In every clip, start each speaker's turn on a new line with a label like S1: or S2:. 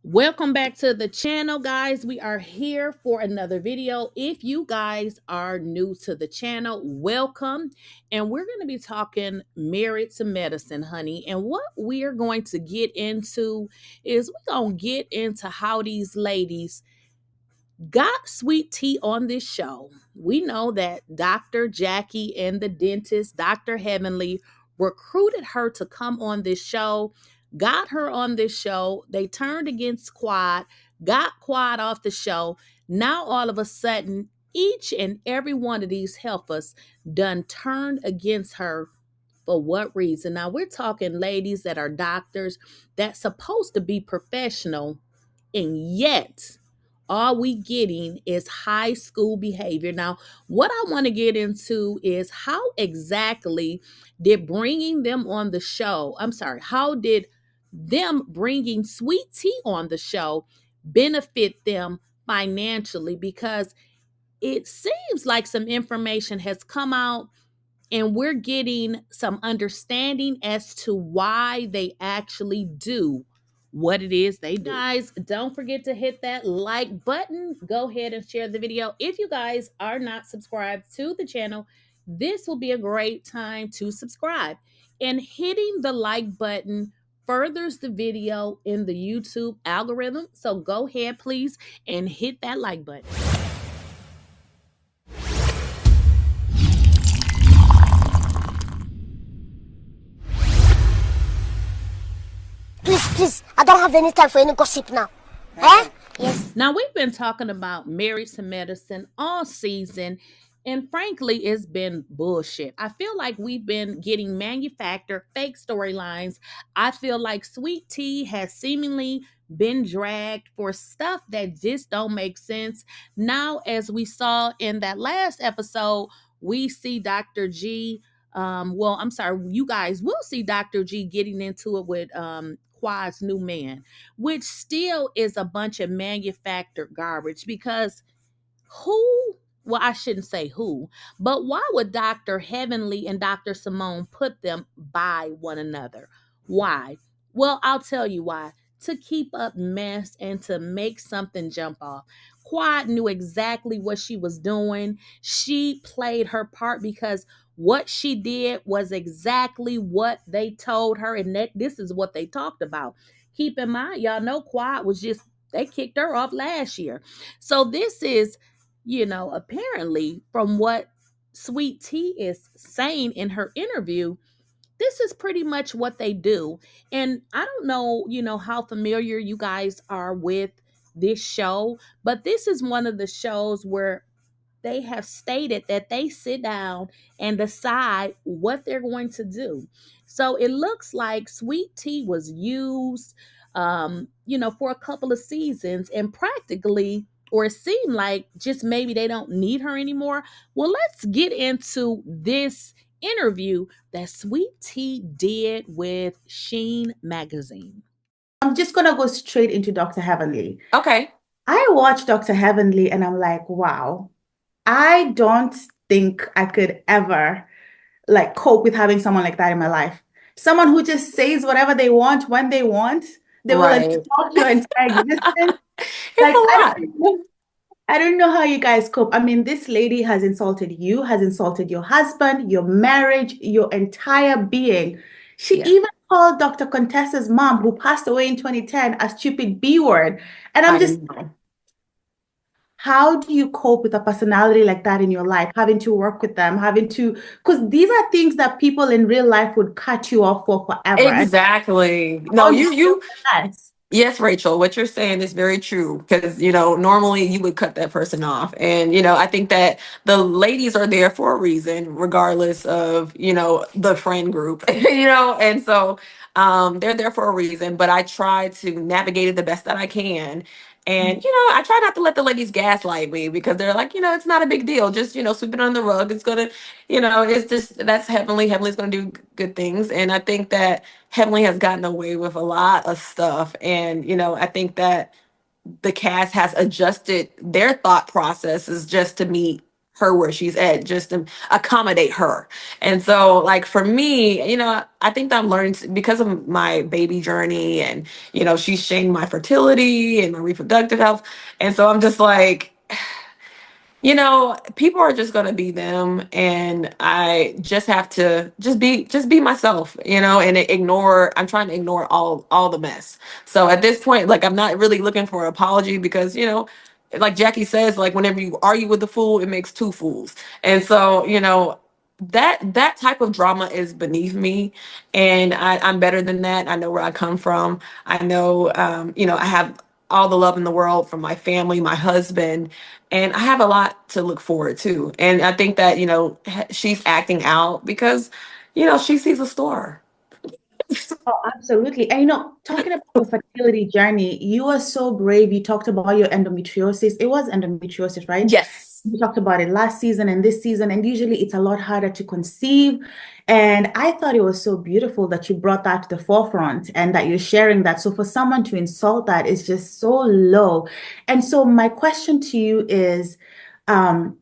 S1: Welcome back to the channel, guys. We are here for another video. If you guys are new to the channel, welcome. And we're going to be talking married to medicine, honey. And what we are going to get into is we're going to get into how these ladies got sweet tea on this show. We know that Dr. Jackie and the dentist, Dr. Heavenly, recruited her to come on this show, got her on this show. They turned against Quad, got Quad off the show. Now, all of a sudden, each and every one of these helpers done turned against her. For what reason? Now, we're talking ladies that are doctors that's supposed to be professional, and yet all we getting is high school behavior. Now, what I want to get into is how exactly did bringing them on the show, how did them bringing sweet tea on the show benefit them financially? Because it seems like some information has come out and we're getting some understanding as to why they actually do what it is they do. Guys, don't forget to hit that like button. Go ahead and share the video. If you guys are not subscribed to the channel, this will be a great time to subscribe. And hitting the like button furthers the video in the YouTube algorithm. So go ahead, please, and hit that like button.
S2: Please, I don't have any time for any gossip now. Eh? Yes.
S1: Now, we've been talking about Married to Medicine all season, and frankly, it's been bullshit. I feel like we've been getting manufactured fake storylines. I feel like Sweet Tea has seemingly been dragged for stuff that just don't make sense. Now, as we saw in that last episode, we see Dr. G. You guys will see Dr. G getting into it with Quad's new man, which still is a bunch of manufactured garbage. Because I shouldn't say who, but why would Dr. Heavenly and Dr. Simone put them by one another? Why? Well, I'll tell you why. To keep up mess and to make something jump off. Quad knew exactly what she was doing. She played her part because what she did was exactly what they told her, and this is what they talked about. Keep in mind, y'all know Quad was just, they kicked her off last year. So this is, apparently from what Sweet Tea is saying in her interview, this is pretty much what they do. And I don't know, how familiar you guys are with this show, but this is one of the shows where they have stated that they sit down and decide what they're going to do. So it looks like Sweet Tea was used, for a couple of seasons, and practically, or it seemed like just maybe they don't need her anymore. Well, let's get into this interview that Sweet Tea did with Sheen magazine.
S3: I'm just going to go straight into Dr. Heavenly.
S4: Okay.
S3: I watched Dr. Heavenly and I'm like, wow, I don't think I could ever cope with having someone like that in my life. Someone who just says whatever they want when they want. They
S4: Right.
S3: will talk your entire existence.
S4: It's a lot.
S3: I don't know how you guys cope. I mean, this lady has insulted you, has insulted your husband, your marriage, your entire being. She even called Dr. Contessa's mom, who passed away in 2010, a stupid B word. And I'm just, how do you cope with a personality like that in your life? Having to work with them, because these are things that people in real life would cut you off for forever.
S4: Exactly. No, yes, Rachel, what you're saying is very true, because, normally you would cut that person off. And, I think that the ladies are there for a reason, regardless of, the friend group, and so they're there for a reason. But I try to navigate it the best that I can. And, I try not to let the ladies gaslight me, because they're like, it's not a big deal. Just, sweep it under the rug. It's going to, it's just, that's Heavenly. Heavenly's going to do good things. And I think that Heavenly has gotten away with a lot of stuff. And, I think that the cast has adjusted their thought processes just to meet her where she's at, just to accommodate her. And so, like, for me, I think that I'm learning because of my baby journey, and she's shamed my fertility and my reproductive health. And so I'm just like, people are just going to be them, and I just have to just be myself, and I'm trying to ignore all the mess. So at this point, like, I'm not really looking for an apology, because like Jackie says, like, whenever you argue with the fool, it makes two fools. And so, that type of drama is beneath me, and I'm better than that. I know where I come from. I know, I have all the love in the world from my family, my husband, and I have a lot to look forward to. And I think that, she's acting out because, she sees a star.
S3: Oh, absolutely. And talking about your fertility journey, you are so brave. You talked about your endometriosis. It was endometriosis, right?
S4: Yes.
S3: You talked about it last season and this season, and usually it's a lot harder to conceive. And I thought it was so beautiful that you brought that to the forefront and that you're sharing that. So for someone to insult that is just so low. And so my question to you is, um,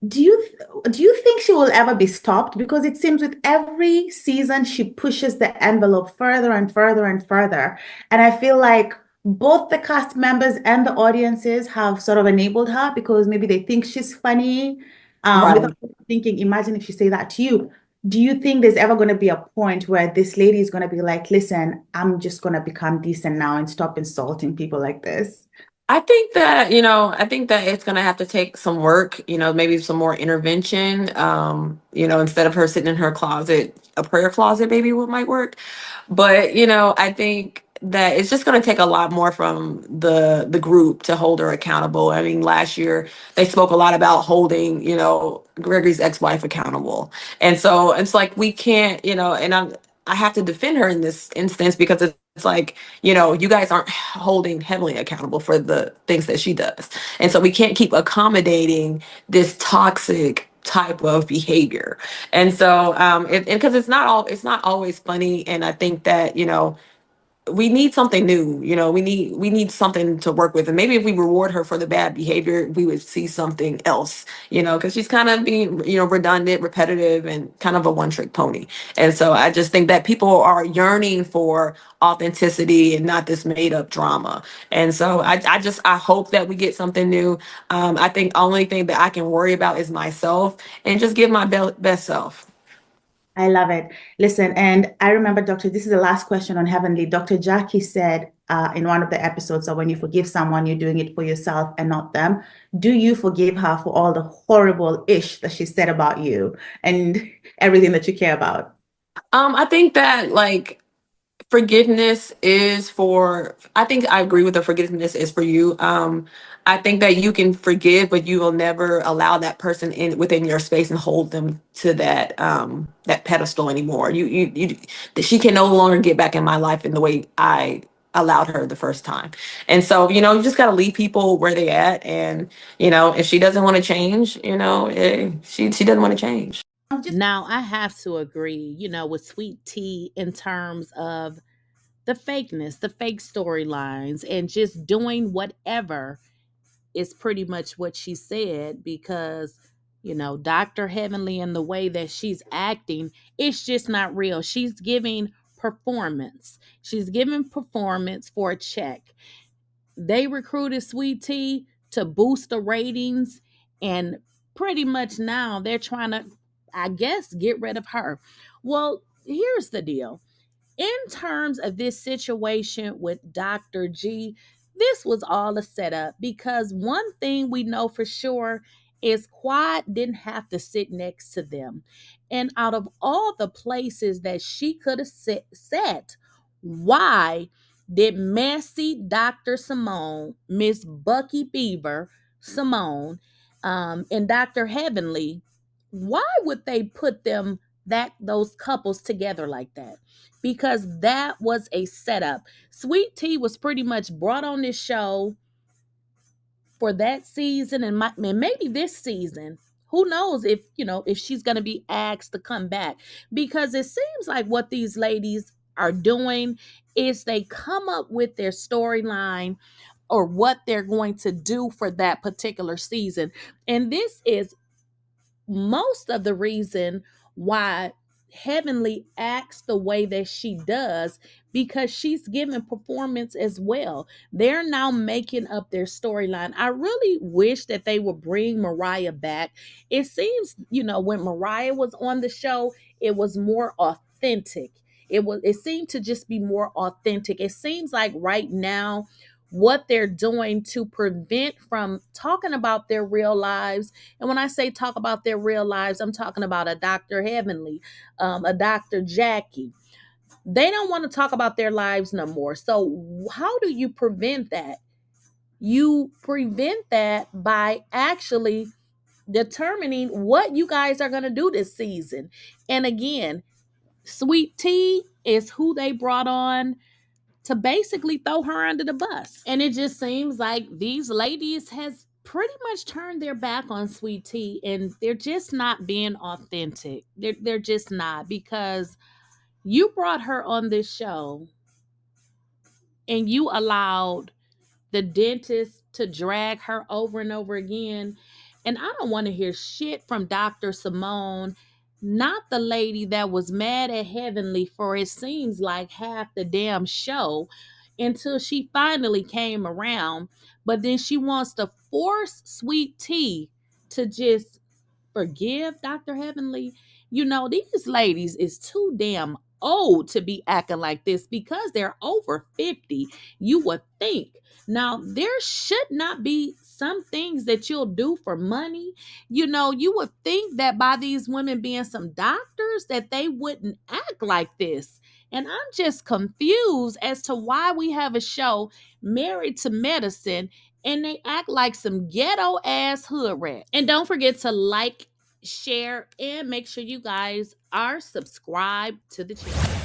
S3: do you think she will ever be stopped? Because it seems with every season she pushes the envelope further and further and further. And I feel like both the cast members and the audiences have sort of enabled her because maybe they think she's funny,
S4: Right.
S3: without thinking, imagine if she say that to you. Do you think there's ever going to be a point where this lady is going to be like, listen, I'm just going to become decent now and stop insulting people like this?
S4: I think that it's going to have to take some work, maybe some more intervention. Instead of her sitting in her closet, a prayer closet maybe might work. But, I think that it's just going to take a lot more from the group to hold her accountable. I mean, last year they spoke a lot about holding, Gregory's ex-wife accountable. And so it's like, we can't, and I have to defend her in this instance, because it's like, you guys aren't holding Heavenly accountable for the things that she does. And so we can't keep accommodating this toxic type of behavior. And so, because it's not always funny. And I think that, we need something new. We need something to work with. And maybe if we reward her for the bad behavior, we would see something else, because she's kind of being, redundant, repetitive, and kind of a one-trick pony. And so I just think that people are yearning for authenticity and not this made-up drama. And so I hope that we get something new. I think only thing that I can worry about is myself, and just give my best self.
S3: I love it. Listen, and I remember, Doctor, this is the last question on Heavenly. Dr. Jackie said in one of the episodes, so when you forgive someone, you're doing it for yourself and not them. Do you forgive her for all the horrible ish that she said about you and everything that you care about?
S4: I think that, like, forgiveness is for, I think I agree with the forgiveness is for you. I think that you can forgive, but you will never allow that person in within your space and hold them to that pedestal anymore. She can no longer get back in my life in the way I allowed her the first time. And so, you just got to leave people where they at. And, if she doesn't want to change, she doesn't want to change.
S1: Now, I have to agree, with Sweet Tea in terms of the fakeness, the fake storylines, and just doing whatever is pretty much what she said, because Dr. Heavenly and the way that she's acting, it's just not real. She's giving performance. She's giving performance for a check. They recruited Sweet Tea to boost the ratings, and pretty much now they're trying to, I guess, get rid of her. Well, here's the deal. In terms of this situation with Dr. G, this was all a setup, because one thing we know for sure is Quad didn't have to sit next to them. And out of all the places that she could have sat, why did messy Dr. Simone, Miss Bucky Beaver, Simone, and Dr. Heavenly, why would they put those couples together like that? Because that was a setup. Sweet Tea was pretty much brought on this show for that season, and maybe this season. Who knows if she's going to be asked to come back? Because it seems like what these ladies are doing is they come up with their storyline or what they're going to do for that particular season. And this is most of the reason why Heavenly acts the way that she does, because she's giving performance as well. They're now making up their storyline. I really wish that they would bring Mariah back. It seems, when Mariah was on the show, it was more authentic. It seemed to just be more authentic. It seems like right now what they're doing to prevent from talking about their real lives, and when I say talk about their real lives, I'm talking about a Dr. Heavenly, a Dr. Jackie. They don't want to talk about their lives no more. So how do you prevent that? You prevent that by actually determining what you guys are going to do this season. And again, Sweet Tea is who they brought on to basically throw her under the bus. And it just seems like these ladies has pretty much turned their back on Sweet Tea, and they're just not being authentic. They're just not, because you brought her on this show and you allowed the dentist to drag her over and over again. And I don't want to hear shit from Dr. Simone, not the lady that was mad at Heavenly for it seems like half the damn show, until she finally came around. But then she wants to force Sweet Tea to just forgive Dr. Heavenly. These ladies is too damn old to be acting like this, because they're over 50. You would think. Now, there should not be some things that you'll do for money. You would think that by these women being some doctors, that they wouldn't act like this. And I'm just confused as to why we have a show, Married to Medicine, and they act like some ghetto ass hood rat. And don't forget to like, share, and make sure you guys are subscribed to the channel.